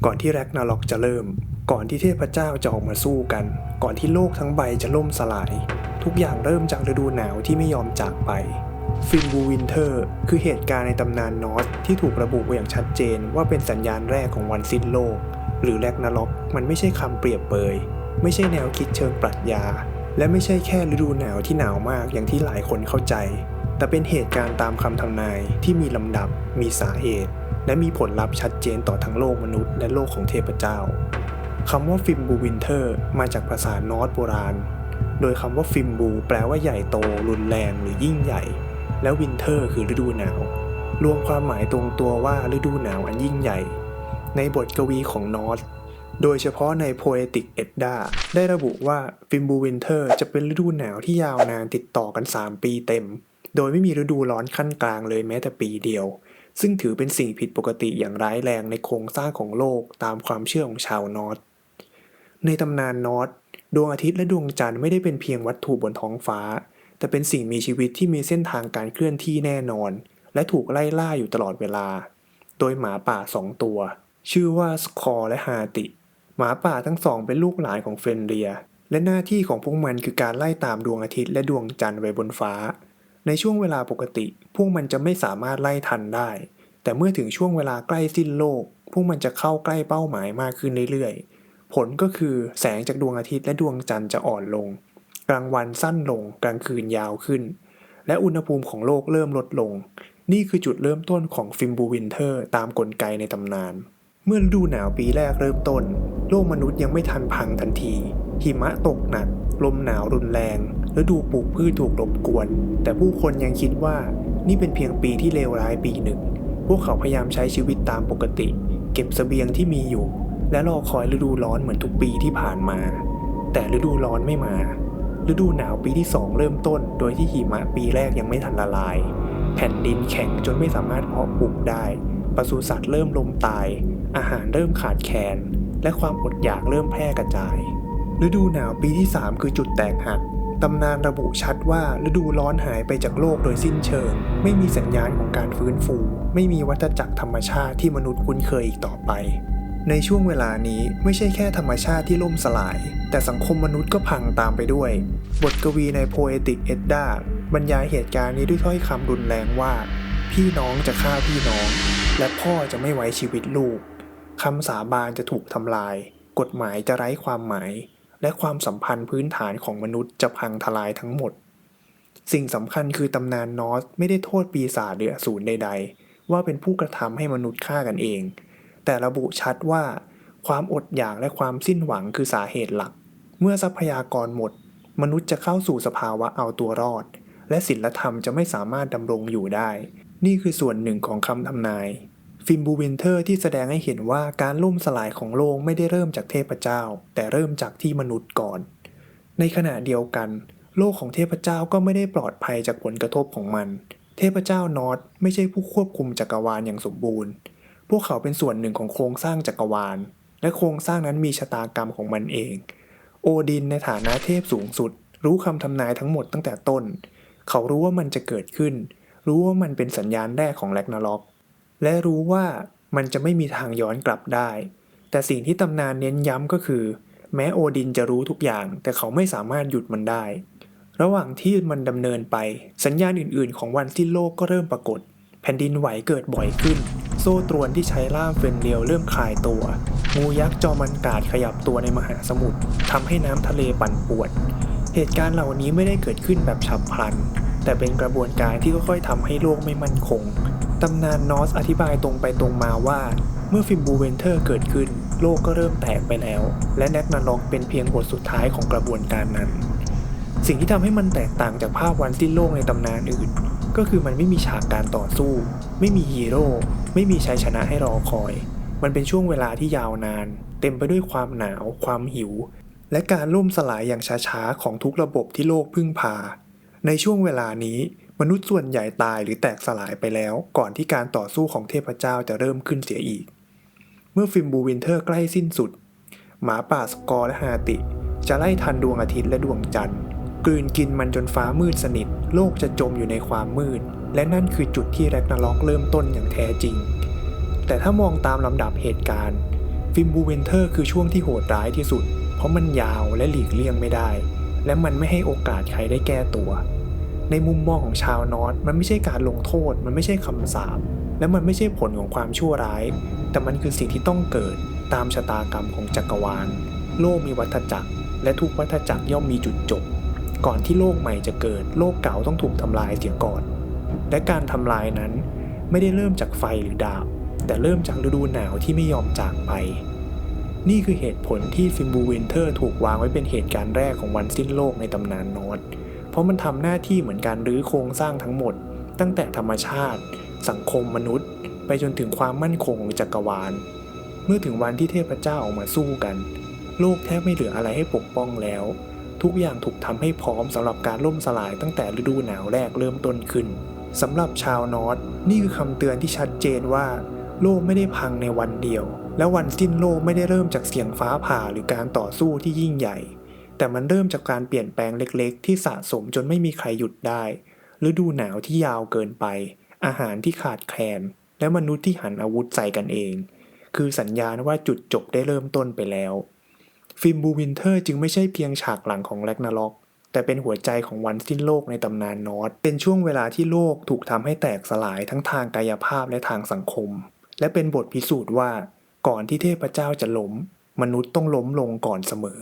ก่อนที่แร็กนาร็อกจะเริ่มก่อนที่เทพเจ้าจะออกมาสู้กันก่อนที่โลกทั้งใบจะล่มสลายทุกอย่างเริ่มจากฤดูหนาวที่ไม่ยอมจากไปฟินบูวินเทอร์คือเหตุการณ์ในตำนานนอร์สที่ถูกระบุไว้อย่างชัดเจนว่าเป็นสัญญาณแรกของวันสิ้นโลกหรือแร็กนาร็อกมันไม่ใช่คำเปรียบเปยไม่ใช่แนวคิดเชิงปรัชญาและไม่ใช่แค่ฤดูหนาวที่หนาวมากอย่างที่หลายคนเข้าใจแต่เป็นเหตุการณ์ตามคำทำนายที่มีลำดับมีสาเหตุและมีผลลัพธ์ชัดเจนต่อทั้งโลกมนุษย์และโลกของเทพเจ้าคำว่าฟิมบูวินเทอร์มาจากภาษานอร์สโบราณโดยคำว่าฟิมบูแปลว่าใหญ่โตรุนแรงหรือยิ่งใหญ่และวินเทอร์คือฤดูหนาวรวมความหมายตรงตัวว่าฤดูหนาวอันยิ่งใหญ่ในบทกวีของนอร์สโดยเฉพาะใน Poetic Edda ได้ระบุว่าฟิมบูวินเทอร์จะเป็นฤดูหนาวที่ยาวนานติดต่อกัน3 ปีเต็มโดยไม่มีฤดูร้อนขั้นกลางเลยแม้แต่ปีเดียวซึ่งถือเป็นสิ่งผิดปกติอย่างร้ายแรงในโครงสร้างของโลกตามความเชื่อของชาวนอร์สในตำนานนอร์สดวงอาทิตย์และดวงจันทร์ไม่ได้เป็นเพียงวัตถุบนท้องฟ้าแต่เป็นสิ่งมีชีวิตที่มีเส้นทางการเคลื่อนที่แน่นอนและถูกไล่ล่าอยู่ตลอดเวลาโดยหมาป่า2 ตัวชื่อว่าสคอร์และฮาติหมาป่าทั้งสองเป็นลูกหลานของเฟนเรียและหน้าที่ของพวกมันคือการไล่ตามดวงอาทิตย์และดวงจันทร์ไว้บนฟ้าในช่วงเวลาปกติพวกมันจะไม่สามารถไล่ทันได้แต่เมื่อถึงช่วงเวลาใกล้สิ้นโลกพวกมันจะเข้าใกล้เป้าหมายมากขึ้นเรื่อยๆผลก็คือแสงจากดวงอาทิตย์และดวงจันทร์จะอ่อนลงกลางวันสั้นลงกลางคืนยาวขึ้นและอุณหภูมิของโลกเริ่มลดลงนี่คือจุดเริ่มต้นของฟิมบูวินเทอร์ตามกลไกในตำนานเมื่อฤดูหนาวปีแรกเริ่มต้นโลกมนุษย์ยังไม่ทันพังทันทีหิมะตกหนักลมหนาวรุนแรงฤดูปลูกพืชถูกรบกวนแต่ผู้คนยังคิดว่านี่เป็นเพียงปีที่เลวร้ายปีหนึ่งพวกเขาพยายามใช้ชีวิตตามปกติเก็บเสบียงที่มีอยู่และรอคอยฤดูร้อนเหมือนทุกปีที่ผ่านมาแต่ฤดูร้อนไม่มาฤดูหนาวปีที่2เริ่มต้นโดยที่หิมะปีแรกยังไม่ทันละลายแผ่นดินแข็งจนไม่สามารถเพาะปลูกได้ปศุสัตว์เริ่มล้มตายอาหารเริ่มขาดแคลนและความอดอยากเริ่มแพร่กระจายฤดูหนาวปีที่3คือจุดแตกหักตำนานระบุชัดว่าฤดูร้อนหายไปจากโลกโดยสิ้นเชิงไม่มีสัญญาณของการฟื้นฟูไม่มีวัฏจักรธรรมชาติที่มนุษย์คุ้นเคยอีกต่อไปในช่วงเวลานี้ไม่ใช่แค่ธรรมชาติที่ล่มสลายแต่สังคมมนุษย์ก็พังตามไปด้วยบทกวีใน Poetic Edda บรรยายเหตุการณ์นี้ด้วยถ้อยคำรุนแรงว่าพี่น้องจะฆ่าพี่น้องและพ่อจะไม่ไว้ชีวิตลูกคำสาบานจะถูกทำลายกฎหมายจะไร้ความหมายและความสัมพันธ์พื้นฐานของมนุษย์จะพังทลายทั้งหมดสิ่งสำคัญคือตำนานนอร์สไม่ได้โทษปีศาจหรืออสูรใดๆว่าเป็นผู้กระทำให้มนุษย์ฆ่ากันเองแต่ระบุชัดว่าความอดอยากและความสิ้นหวังคือสาเหตุหลักเมื่อทรัพยากรหมดมนุษย์จะเข้าสู่สภาวะเอาตัวรอดและศีลธรรมจะไม่สามารถดำรงอยู่ได้นี่คือส่วนหนึ่งของคำทำนายฟิมบูวินเทอร์ที่แสดงให้เห็นว่าการล่มสลายของโลกไม่ได้เริ่มจากเทพเจ้าแต่เริ่มจากที่มนุษย์ก่อนในขณะเดียวกันโลกของเทพเจ้าก็ไม่ได้ปลอดภัยจากผลกระทบของมันเทพเจ้านอร์สไม่ใช่ผู้ควบคุมจักรวาลอย่างสมบูรณ์พวกเขาเป็นส่วนหนึ่งของโครงสร้างจักรวาลและโครงสร้างนั้นมีชะตากรรมของมันเองโอดินในฐานะเทพสูงสุดรู้คำทำนายทั้งหมดตั้งแต่ต้นเขารู้ว่ามันจะเกิดขึ้นรู้ว่ามันเป็นสัญญาณแรกของแร็กนาร็อกและรู้ว่ามันจะไม่มีทางย้อนกลับได้แต่สิ่งที่ตำนานเน้นย้ำก็คือแม้โอดินจะรู้ทุกอย่างแต่เขาไม่สามารถหยุดมันได้ระหว่างที่มันดำเนินไปสัญญาณอื่นๆของวันสิ้นโลกก็เริ่มปรากฏแผ่นดินไหวเกิดบ่อยขึ้นโซ่ตรวนที่ใช้ล่ามเฟนเรียวเริ่มคลายตัวงูยักษ์จอมันกาดขยับตัวในมหาสมุทรทำให้น้ำทะเลปั่นป่วนเหตุการณ์เหล่านี้ไม่ได้เกิดขึ้นแบบฉับพลันแต่เป็นกระบวนการที่ค่อยๆทำให้โลกไม่มั่นคงตำนานนอร์สอธิบายตรงไปตรงมาว่าเมื่อฟิมบูเวนเทอร์เกิดขึ้นโลกก็เริ่มแตกไปแล้วและแร็กนาร็อกเป็นเพียงบทสุดท้ายของกระบวนการนั้นสิ่งที่ทำให้มันแตกต่างจากภาพวันสิ้นโลกในตำนานอื่นก็คือมันไม่มีฉากการต่อสู้ไม่มีฮีโร่ไม่มีชัยชนะให้รอคอยมันเป็นช่วงเวลาที่ยาวนานเต็มไปด้วยความหนาวความหิวและการล่มสลายอย่างช้าๆของทุกระบบที่โลกพึ่งพาในช่วงเวลานี้มนุษย์ส่วนใหญ่ตายหรือแตกสลายไปแล้วก่อนที่การต่อสู้ของเทพเจ้าจะเริ่มขึ้นเสียอีกเมื่อฟิมบูวินเทอร์ใกล้สิ้นสุดหมาป่าสกอร์และฮาติจะไล่ทันดวงอาทิตย์และดวงจันทร์กลืนกินมันจนฟ้ามืดสนิทโลกจะจมอยู่ในความมืดและนั่นคือจุดที่แร็กนาร็อกเริ่มต้นอย่างแท้จริงแต่ถ้ามองตามลำดับเหตุการณ์ ฟิล์มบูเวนเทอร์คือช่วงที่โหดร้ายที่สุดเพราะมันยาวและหลีกเลี่ยงไม่ได้และมันไม่ให้โอกาสใครได้แก้ตัวในมุมมองของชาวนอร์ธมันไม่ใช่การลงโทษมันไม่ใช่คำสาปและมันไม่ใช่ผลของความชั่วร้ายแต่มันคือสิ่งที่ต้องเกิดตามชะตากรรมของจักรวาลโลกมีวัฏจักรและทุกวัฏจักรย่อมมีจุดจบก่อนที่โลกใหม่จะเกิดโลกเก่าต้องถูกทำลายเสียก่อนและการทำลายนั้นไม่ได้เริ่มจากไฟหรือดาบแต่เริ่มจากฤดูหนาวที่ไม่ยอมจากไปนี่คือเหตุผลที่ฟิมบูวินเทอร์ถูกวางไว้เป็นเหตุการณ์แรกของวันสิ้นโลกในตำนานนอร์ธเพราะมันทำหน้าที่เหมือนการรื้อโครงสร้างทั้งหมดตั้งแต่ธรรมชาติสังคมมนุษย์ไปจนถึงความมั่นคงของจักรวาลเมื่อถึงวันที่เทพเจ้าออกมาสู้กันโลกแทบไม่เหลืออะไรให้ปกป้องแล้วทุกอย่างถูกทำให้พร้อมสำหรับการล่มสลายตั้งแต่ฤดูหนาวแรกเริ่มต้นขึ้นสำหรับชาวนอร์ธนี่คือคำเตือนที่ชัดเจนว่าโลกไม่ได้พังในวันเดียวและวันสิ้นโลกไม่ได้เริ่มจากเสียงฟ้าผ่าหรือการต่อสู้ที่ยิ่งใหญ่แต่มันเริ่มจากการเปลี่ยนแปลงเล็กๆที่สะสมจนไม่มีใครหยุดได้ฤดูหนาวที่ยาวเกินไปอาหารที่ขาดแคลนและมนุษย์ที่หันอาวุธใส่กันเองคือสัญญาณว่าจุดจบได้เริ่มต้นไปแล้วฟิล์มบูวินเทอร์จึงไม่ใช่เพียงฉากหลังของแร็กนาร็อกแต่เป็นหัวใจของวันสิ้นโลกในตำนานนอร์ธเป็นช่วงเวลาที่โลกถูกทำให้แตกสลายทั้งทางกายภาพและทางสังคมและเป็นบทพิสูจน์ว่าก่อนที่เทพเจ้าจะล้มมนุษย์ต้องล้มลงก่อนเสมอ